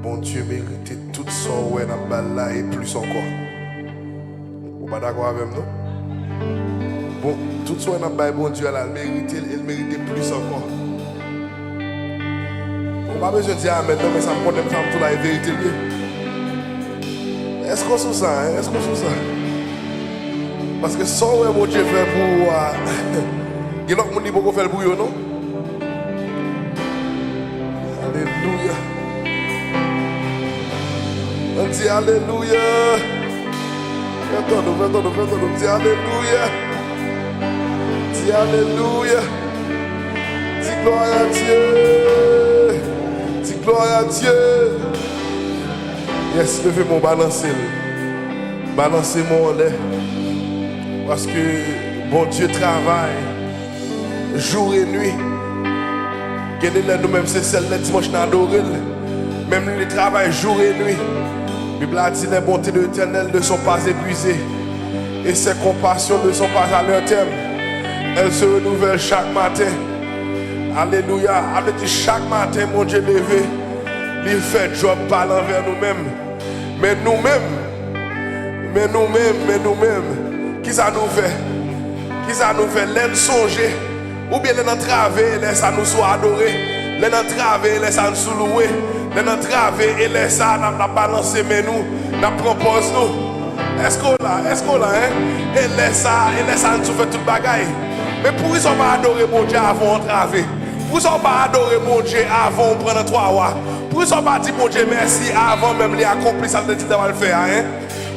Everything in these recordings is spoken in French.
bon Dieu méritait tout son ouais dans balle là et plus encore. Vous pas d'accord avec nous? Bon, tout son dans balle bon Dieu là, il méritait plus encore. On pas besoin de dire amen, mais ça me connaît tout la vérité. Est-ce qu'on sait ça? Hein? Est-ce qu'on sait ça? Parce que sans ouais mon Dieu fait pour il y a d'autres gens qui peuvent faire pour eux, non? Alléluia. On dit Alléluia. Fais-toi-nous. Dis Alléluia. Dis Alléluia. Dis gloire à Dieu. Dis gloire à Dieu. Yes, levez mon balancer. Balancez mon lait. Parce que bon Dieu travaille jour et nuit. Nous-mêmes, c'est celle de dimanche d'adoré. Même les travaillent jour et nuit. La Bible a dit les bontés de l'Éternel ne sont pas épuisées. Et ses compassions ne sont pas à leur terme. Elles se renouvellent chaque matin. Alléluia. Avec chaque matin, mon Dieu levé, il fait job par envers nous-mêmes. Mais nous-mêmes, qui ça nous fait? Qui ça nous fait? L'aide songer. Ou bien les entraver, laisse à nous soit adorés. Les entraver, laisse à nous louer. Les entraver et laisse à nous balancer, mais nous propose nous. Est-ce qu'on l'a, hein? Et laisse à nous faire tout le bagaille. Mais pour ils sont pas adorer mon Dieu avant d'entraver. Pour ils sont pas adorer mon Dieu avant de prendre 3 mois. Pour ils sont pas dire mon Dieu merci avant même les accomplir ça de dire de le faire, hein?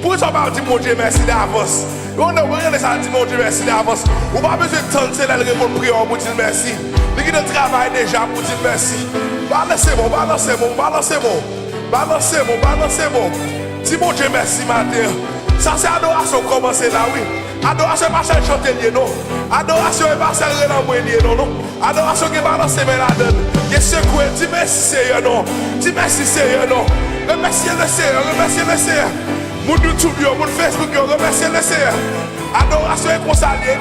Pour ils sont pas dire mon Dieu merci d'avance. On a rien de ça dire mon Dieu merci d'avance. On n'a pas besoin de tenter la réponse prière pour dire merci. Il y a travail déjà pour dire merci. Balancez-moi. Dis mon Dieu merci matin. Ça c'est adoration commencer là, oui. Adoration n'est pas celle chanter non. Adoration n'est pas celle de l'envoyer non. Adoration qui balancer mais la donne. Et secouer, dis merci Seigneur non. Dis merci Seigneur non. Remerciez le Seigneur. Mon YouTube, mon Facebook, remerciez le Seigneur. Adoration et consalier.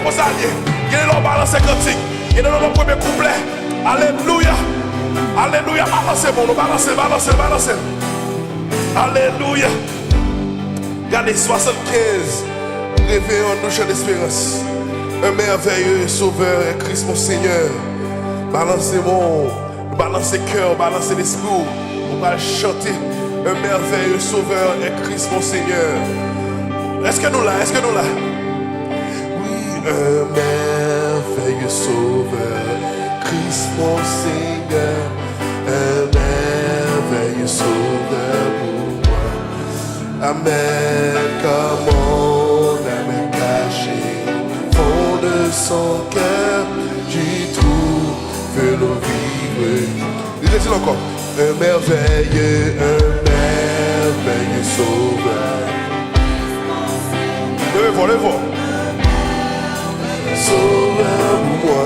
Il est là, balance cantique. Il est là, le premier couplet. Alléluia. Balancez. Alléluia. Regardez, 75. Réveillons-nous, chers d'espérance. Un merveilleux sauveur est Christ mon Seigneur. Balancez cœur, balancez l'esprit. On va chanter. Un merveilleux sauveur est Christ mon Seigneur. Est-ce que nous là? Oui, un merveilleux sauveur, Christ mon Seigneur. Un merveilleux sauveur pour moi. Amen, comme on aime caché fond de son cœur, j'y trouve l'eau vive. Dis-le encore. Un merveilleux sauveur. Levez-vous. Sauveur pour moi.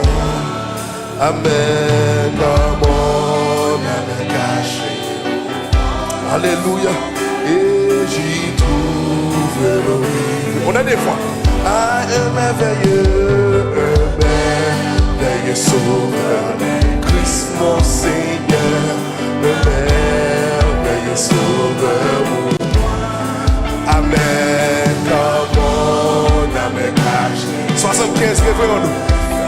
Amen. Comme on avait caché. Alléluia. Et j'y trouve le vivre. On a des fois. Ah, un merveilleux sauveur. Christ mon Seigneur. Le merveilleux sauveur pour moi. Amen, comme on a mes caches. 75, réveillons-nous.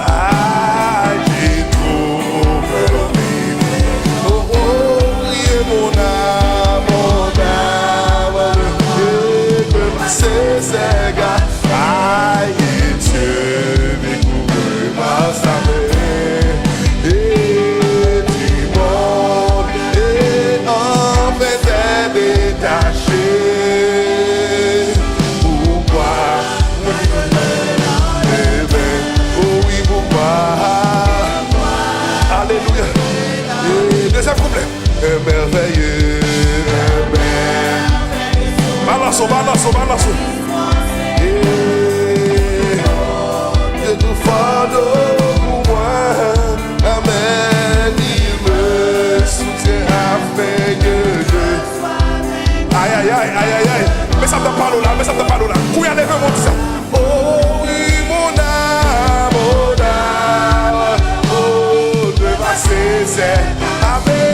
Ah, j'y trouve le vivre. Oh, priez mon âme, le Dieu que ses égards. Aïe, Dieu, découvre ma saveur. Merveilleux, balançons. Et tout fardeau pour moi, amen, il me soutient avec Dieu. Aïe, mais ça me parle là, où y a les vœux, mon Dieu. Oh oui, mon âme, oh, de ma cesse, amen.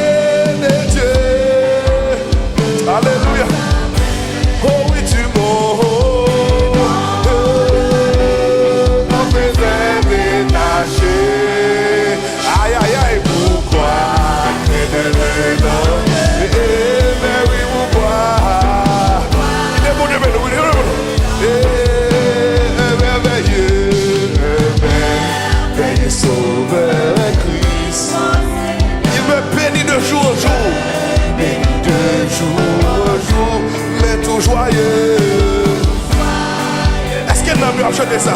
Est-ce qu'elle n'a mieux chanter ça?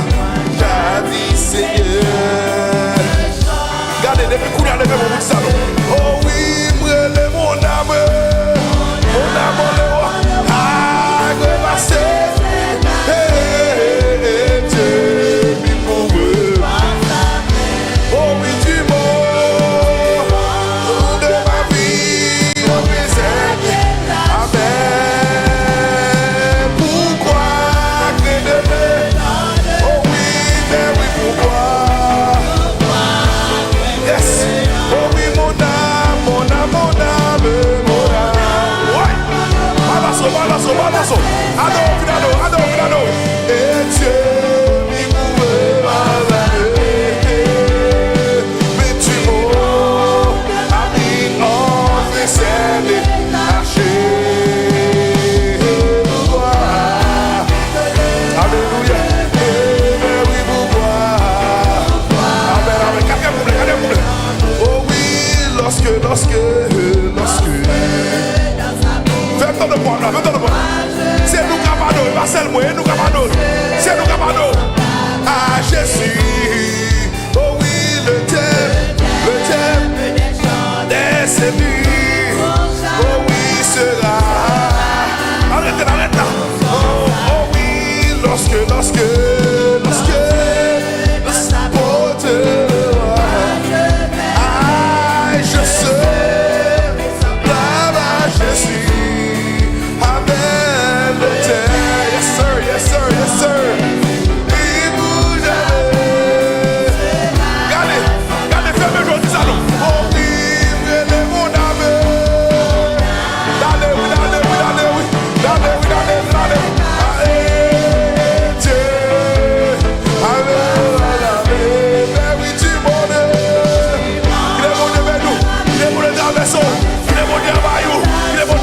Jadis Seigneur. Regardez, depuis qu'on a levé mon bout de salon. Oh oui, brûlez mon âme. Mon âme, le roi. Ah, repassez. Dieu, mi pour eux. Oh oui, tu m'as de ma vie, oh mes amis. Amen. Pourquoi que de oh oui, mais oui, pourquoi? Yes. Oh oui, mon âme, mon âme, mon âme, mon âme. Ouais. Balasso, balasso, balasso. Adore. Et Dieu, il pouvait m'avaler. Mais tu m'as mis en vaisselle et lâché. Alléluia. Mais oui, pourquoi? Amen. Quelqu'un vous plaît. Oh oui, lorsque. Fais ton de moi là, c'est nous capables, pas seulement nous capables. C'est nous capables. Ah, Jésus. Oh oui, le thème des séduits. Oh oui, sera. Arrête là. Oh oui, lorsque le porteur. Ah, je sais, là-bas je suis. Amen, le thème. Yes sir. Il bouge. Regardez, fermez le jour du salon. Oh oui, brûlez mon âme. Dale, oui. Allez, Dieu. Amen. Mais oui, tu m'en es. Il est bon de nous. Il est bon de traverser. Il est bon de Bayou. Il est bon de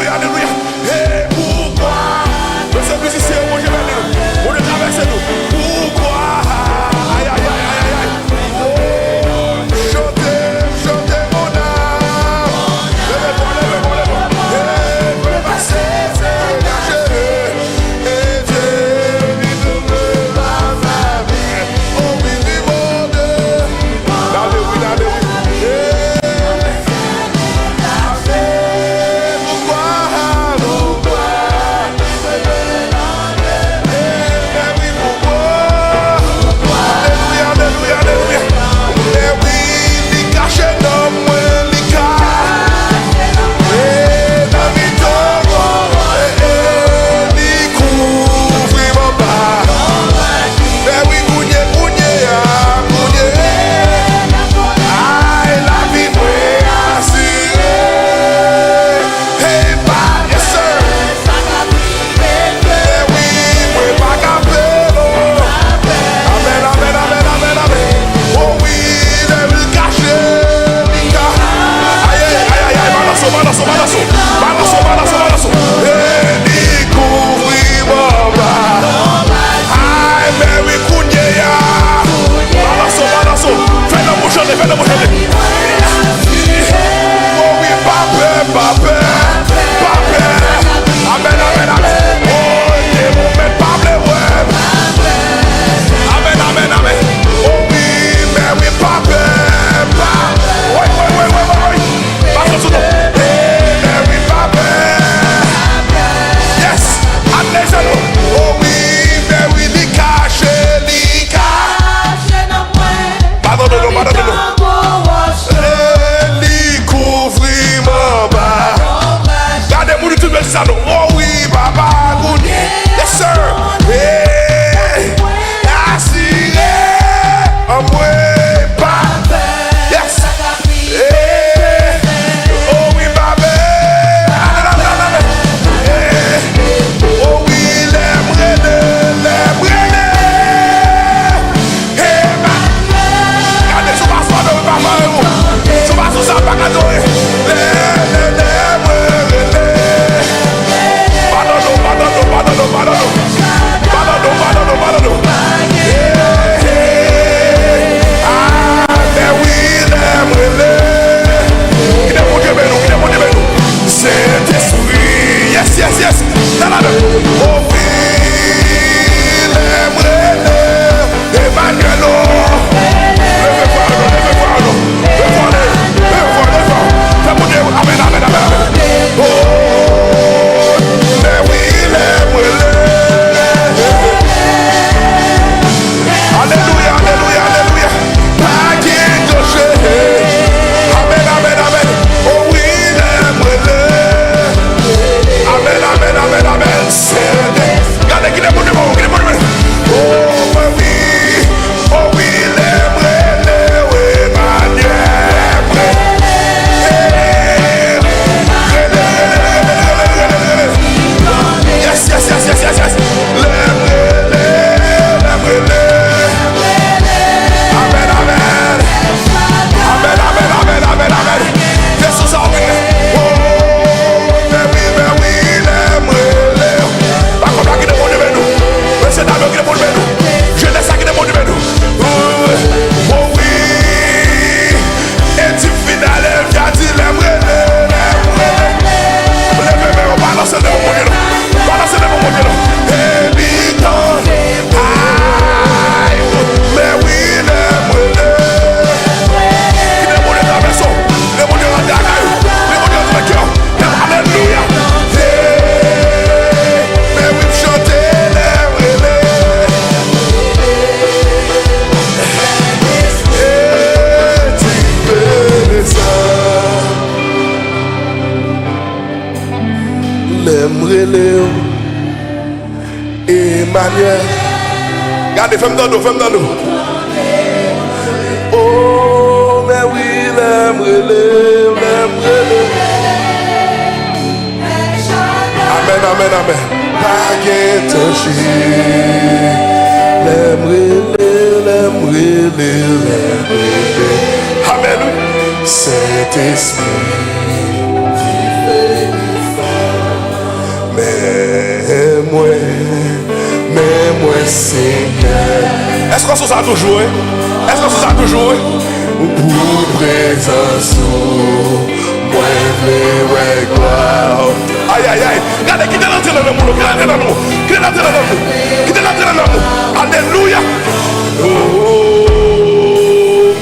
Alléluia. Et pourquoi? Le seul musicien, moi je vais nous. On est traversé nous. Pourquoi? Aïe. Oh, chantez mon âme. Levez-moi. Et passer, c'est gâché. Et Dieu, il veut ma famille. Oh oui, du monde. Allez, oui. Pourquoi? l'aimerai Emmanuel. Regardez, fais-moi dans nous. Oh, mais oui, l'aimerai. Amen. Pas qu'un l'aimerai. Amen. Saint-Esprit. Mais moi, Seigneur. Est-ce qu'on se sent toujours? Pour présence, moi, gloire. Aïe. Regardez, qui est l'entrée dans l'amour. Alléluia. Oh,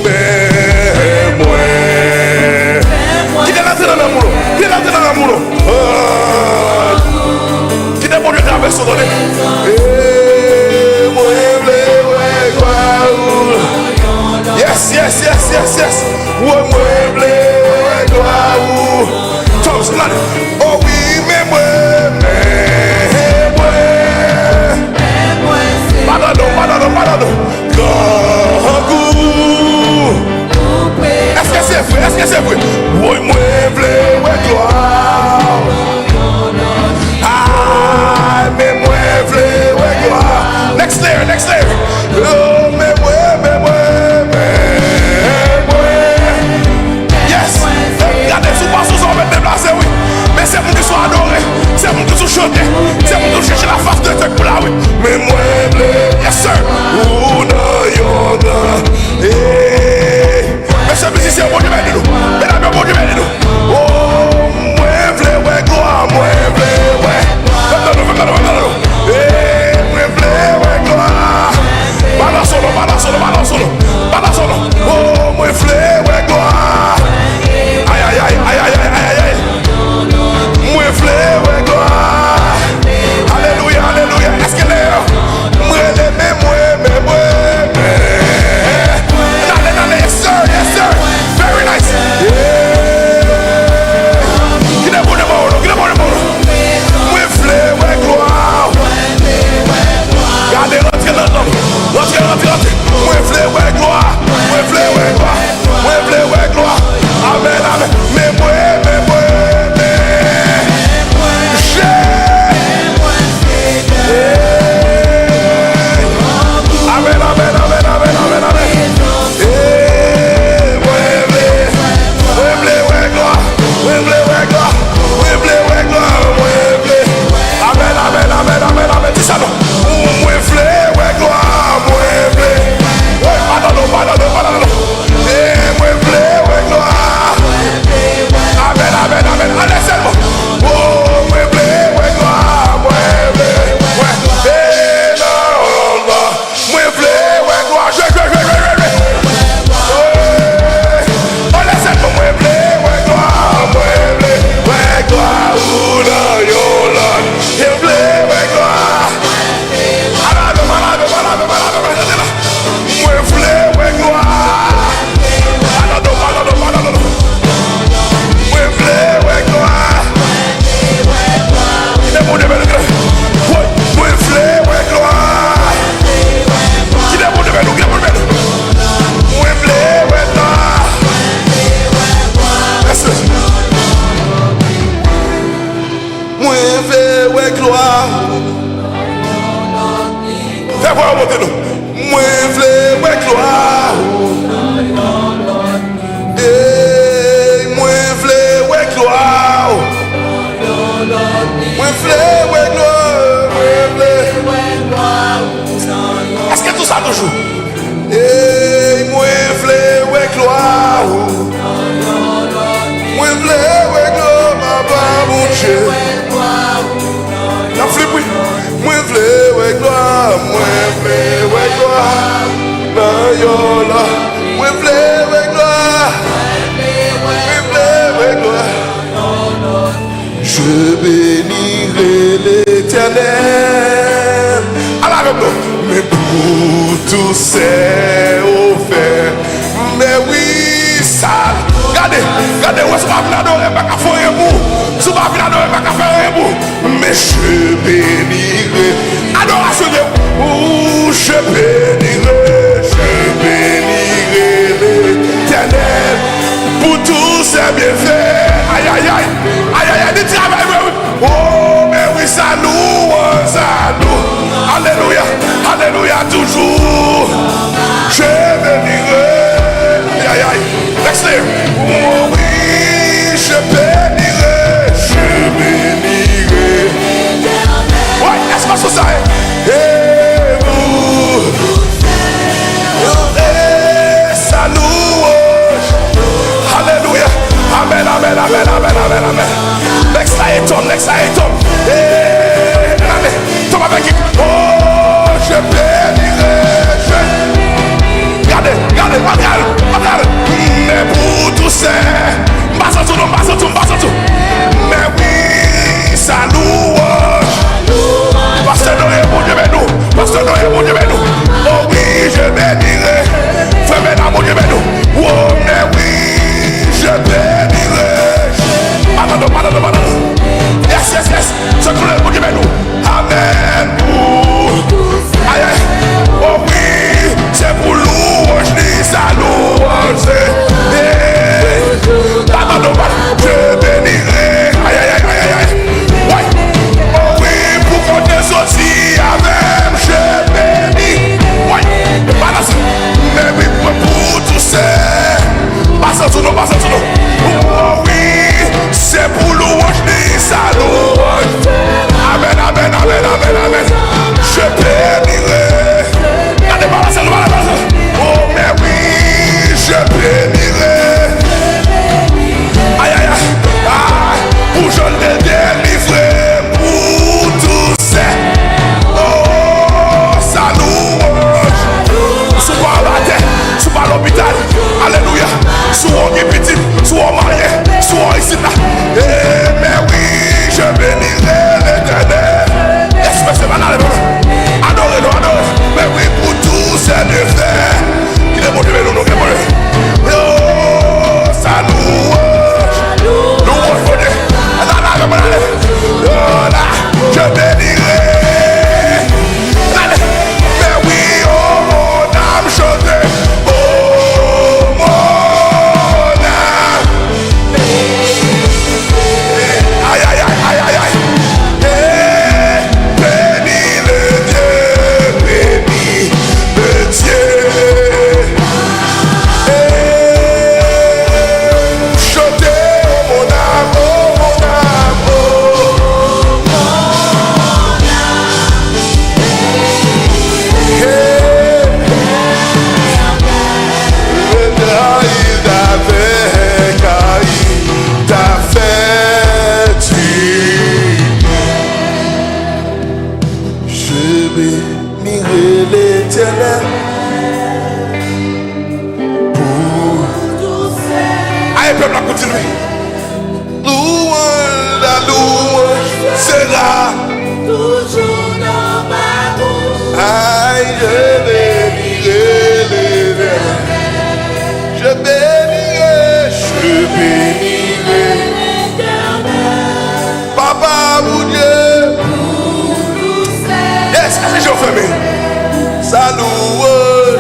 mais moi. Qui est l'entrée dans l'amour? Qui est bon Dieu traverse son donné. Yes. Moi, gloire. Thomas, oh oui, mais moi. Pardon. Grand goût. Est-ce que c'est vrai? Oui, moi, gloire. Ah, mais moi, gloire. Next layer. Oh, mais moi. Yes. Regardez, sous pas sous on va déplacer, oui. Mais c'est pour qu'ils soient adorés. C'est pour qu'ils soient chantés. C'est pour qu'ils cherchent la face de Dieu pour là, oui. Mais moi, yes, sir. Oh, non, monsieur le musicien, bon Dieu, nous. Mesdames, bon Dieu, nous. Oh, moi, gloire, moi, gloire. Balance solo. Oh, moi, gloire. Aïe. Moi, gloire. Alléluia. Est-ce qu'elle est là? Moi, Yes, sir. Very nice. Get up on the motor. Moi, gloire. Regardez, rentrez là-dedans. Rentrez. Moi, gloire. Amen. Mais moi. Est-ce que tout ça toujours? Et moi vle gloire. Moi vle gloire, ma mon Dieu. La flip oui. Moi vle gloire, na yola. Moi vle gloire. Je bénirai l'Éternel. Mais pour tous ces offerts, mais oui, ça. Regardez, où est-ce qu'on va adorer, pas qu'à faire un bout. Si on va adorer, pas qu'à faire un bout. l'Éternel pour tous ses bienfaits. Aïe, aïe, aïe, aïe, aïe, du travail, oui. Oh, mais oui, ça nous. Alléluia, alléluia, toujours. Je bénirai. Aïe, aïe, aïe. Next year. Oh oui, je bénirai. Ouais, est-ce que ça est? Et vous, sa louange. Alléluia. Amen, amen, amen, amen, amen, amen. Next item. Tom avec qui? Oh, je bénirai. Regardez. Mais pour tous ces, passe tout. Mais oui, sa louange. Pasteur Noé, bon Dieu, nous. Oh oui, je bénirai. Fais-moi dans mon Dieu, nous. Oh, mais oui, je bénirai. Pardon. Yes. Ce que le bon Dieu, nous. Amen. Aïe, aïe. Oh oui, c'est pour louange, sa louange. Pardon. Je bénirai. Aïe. Ouais. Oh oui, pour qu'on des aussi avec je bénis. Ouais. Balance. Mais oui, pour tous ces. Passe tout. Oh oui, c'est pour louange, sa louange. Amen. Je bénirai. Allez, balance. Oh, mais oui, je bénirai. Aïe. Pour je le délivrer pour tous ces. Oh, sa louange. Sous par la terre, sous par l'hôpital. Alléluia. Sous on est petit, sous on marié, sous on ici là. Mais oui, je bénirai l'Éternel. C'est banal. Adorez-le. Mais oui, pour tous ces bienfaits. Il est bon de nous. Oh, sa louange. Louange pour Dieu. Là, je bénirai. Mais oui, oh mon âme chantez. Oh mon âme. Aïe. Bénis le Dieu. Chantez, oh mon âme, peuple a continué. Louange, la louange sera toujours dans ma bouche. Aïe, je bénirai l'Éternel. Je bénirai l'Éternel. Papa, mon Dieu. Yes, est-ce que j'ai fermé? Sa louange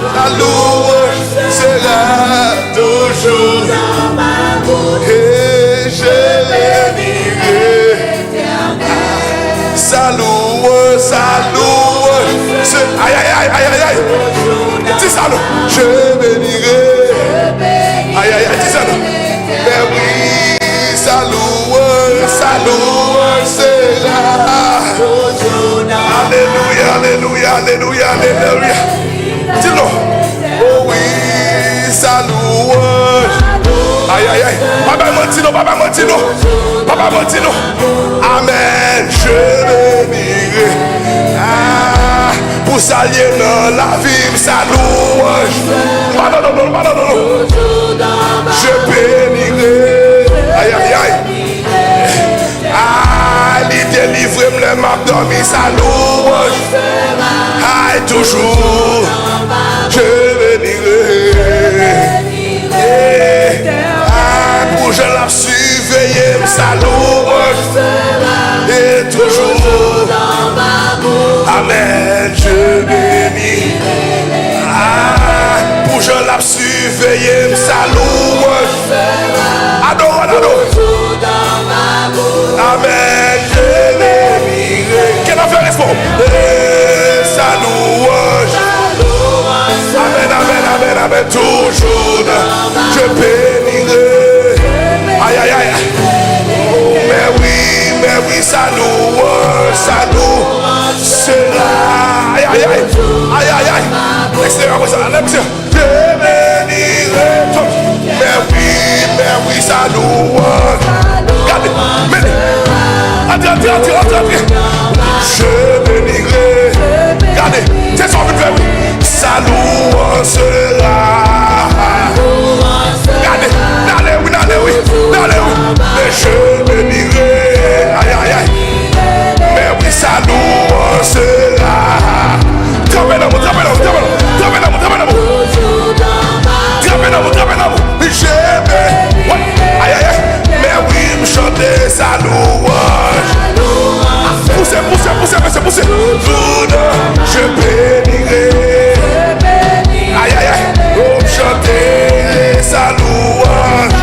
sera toujours Dans ma bouche. et je bénirai. Sa louange, aïe. Dis ça nous, je bénirai. Aïe, dis ça nous. Mais oui, sa louange sera. Alléluia. Dis-nous. Oh oui, sa louange. Aïe. Papa Montino. Amen. Je bénirai. Pour s'allier dans la vie, sa louange. Pardon. Je bénirai. Aïe. Il délivre le map dormi, sa louange. Aïe, toujours. Je bénirai. Pour je la surveiller, sa louange. Et toujours. Amen, je bénis. réveiller, sa louange. Adore, adore. toujours dans ma bouche. Amen, je bénirai. Quelle affaire est-ce pour sa louange. Amen, amen, amen, amen. Toujours, je bénirai. Aïe, aïe, aïe. Mais oui, sa louange sera. Aïe, aïe, aïe. Aïe, aïe, aïe. L'extérieur, ça, l'extérieur. Je bénirai. Mais oui, sa louange. Regardez, entrez. Je bénirai. Regardez, c'est son but, oui. Sa louange sera. Regardez, n'allez, oui. Mais je bénirai. Aïe, aïe, aïe. Mais oui, sa louange sera. Trapez l'amour. Mais je bénirai. Aïe, aïe, aïe. Mais oui, me chanter sa louange. Poussez. Je bénirai. Aïe, aïe, aïe. Oh, chanter sa louange.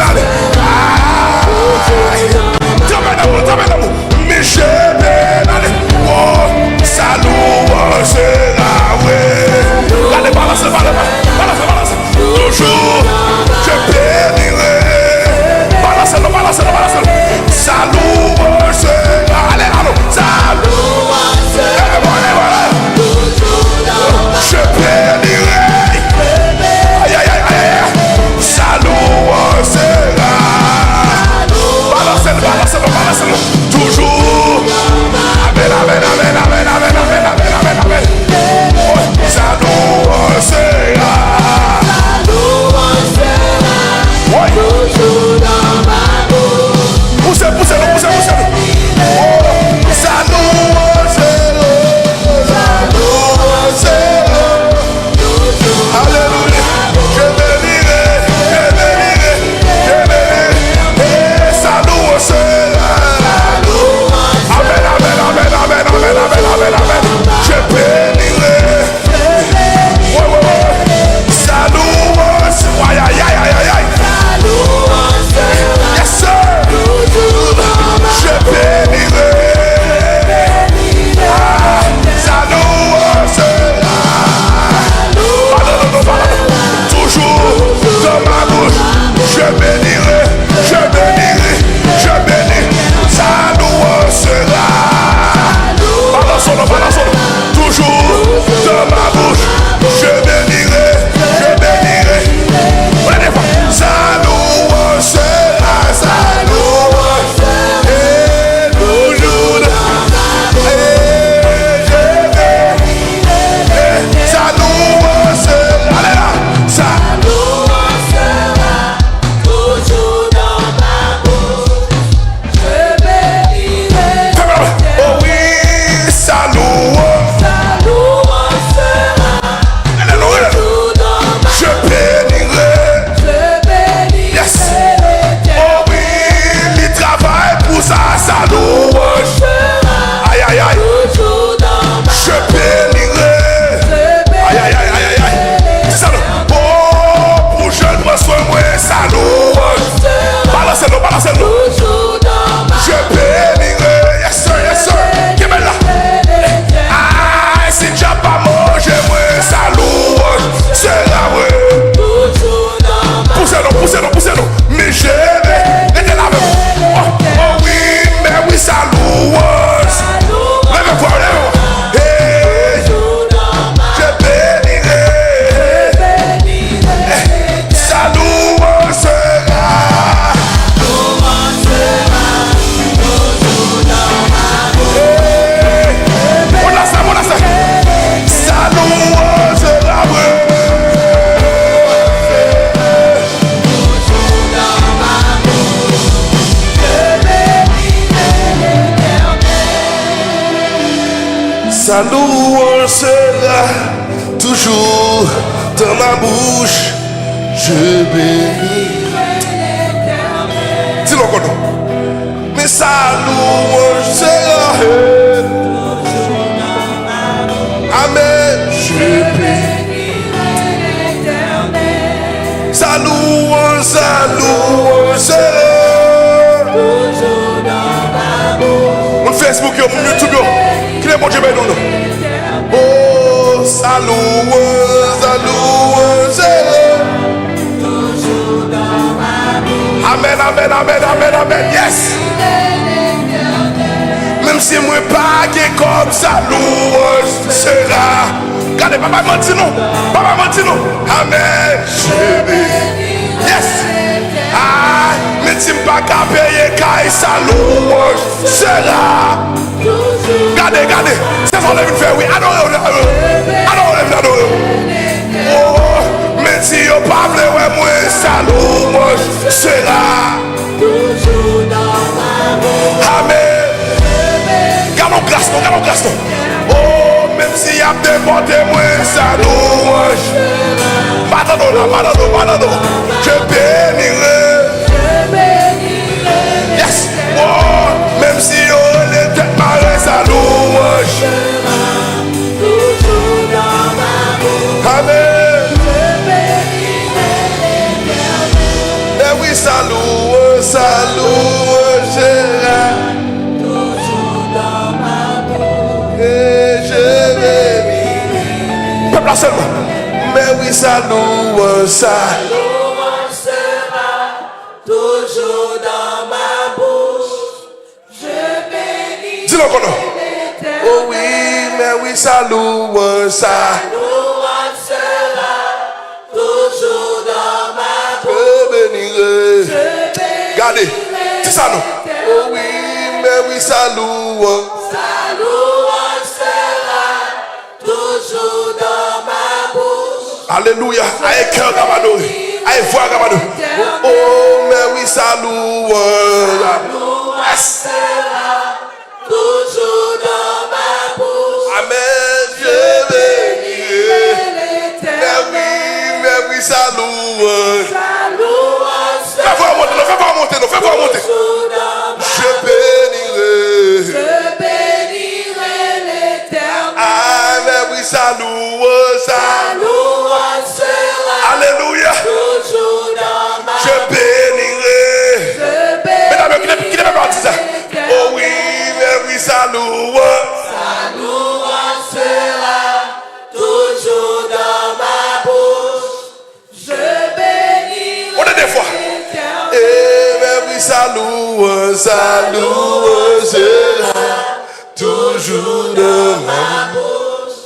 Allez. Trapez l'amour. Mais je bénirai. Oh, sa louange sera. Ouais. Allez, balance. Toujours, je bénirai. Balance. Sa louange sera. Allez, sa louange sera. Je bénirai. Aïe, aïe, aïe. Sa louange sera. Balance. Toujours. Amen. Oh, sa louange sera. Toujours dans ma bouche. Poussez. Oh, sa louange sera. Alléluia. Je bénirai. Et sa louange sera. Amen. Je bénirai. Ouais. Sa louange sera. Aïe. Yes, sir. Je bénirai. Sa louange sera. Toujours dans ma bouche. Je bénirai. Sa louange sera. Balançons. Toujours dans ma bouche. Je bénirai. Sa louange sera. Et toujours. Sa louange sera. Allez là. Sa louange sera toujours dans ma bouche. Je bénirai. oh oui, sa louange. sera Alléluia. toujours dans ma bouche. Je bénirai. Yes. Oh oui, il travaille pour ça, sa louange. Aïe. Toujours dans ma Je bénirai. Aïe. C'est ça. Oh, pour je prends soin de moi, sa louange. Balancez-le. toujours dans ma Je bénirai. Yes sir. Qui est belle là? Ah, si tu n'as pas mangé, moi, sa louange sera vrai. toujours dans ma Poussez-le. Mais je vais. Restez là avec moi. Oh oui, mais oui, sa louange. Lève-moi. Hey, je bénirai. Sa louange sera. On a ça. Sa louange sera vrai. Sa louange sera toujours dans ma bouche. Je bénirai. Dis-le encore. Mais sa louange sera. Amen. Je bénirai. sa louange sera. Toujours dans ma bouche. Mon Facebook, mon YouTube, qui est mon Dieu, nous. Oh, sa louange sera. Toujours dans ma bouche. Amen, amen, amen, amen, amen. Yes. Même si moi pas comme ça, louange sera. Regardez, papa menti nous. Papa menti nous. Amen. Je bénis. Yes. Ah, mais si pas qu'à payer, car sa louange sera. Regardez, regardez. C'est ce qu'on a vu faire, oui. Adorez. Oh, mais si on parle, ouais, moi, sa louange sera. Toujours dans ma bouche. Amen. Gardons grâce. Oh, même s'il y a des portes, moi, sa louange. Madado. Je bénirai. Yes. Oh, même si on est tête marée, sa louange. Toujours dans ma bouche. Amen. Et oui, sa louange sera. Et je bénirai. Peuple là seulement. Mais oui, sa louange sera. Toujours dans ma bouche. Je bénis. Dis-le encore non. Oh oui, mais oui, sa louange sera. Louange sera toujours dans ma bouche. Je bénirai. Regardez, dis ça non. Oh oui, mais oui, sa louange. Sa louange sera toujours dans ma bouche. Alléluia. Aïe cœur gabado. Aïe voix gabado. Oh mais oui, sa louange. Louange sera toujours dans ma bouche. Amen. Je bénirai. Mais oui, sa louange. Sa louange Fais sera voir monter. toujours dans ma Je bénirai. Je bénirai l'Éternel. Ah mais oui, sa louange. Sa louange sera Alléluia. toujours dans ma Je bénirai. Je bénirai Mesdames, qui n'est pas parti ça? Oh oui, mais oui, sa louange. Sa louange sera toujours dans ma bouche. Je bénirai On est des fois. l'Éternel. Eh mais oui, sa louange sera toujours dans ma bouche.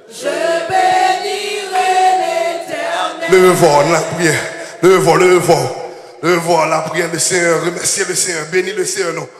Je bénirai l'Éternel. le fort, la prière. Le fort, la prière du Seigneur. Remerciez le Seigneur. Bénis le Seigneur, non.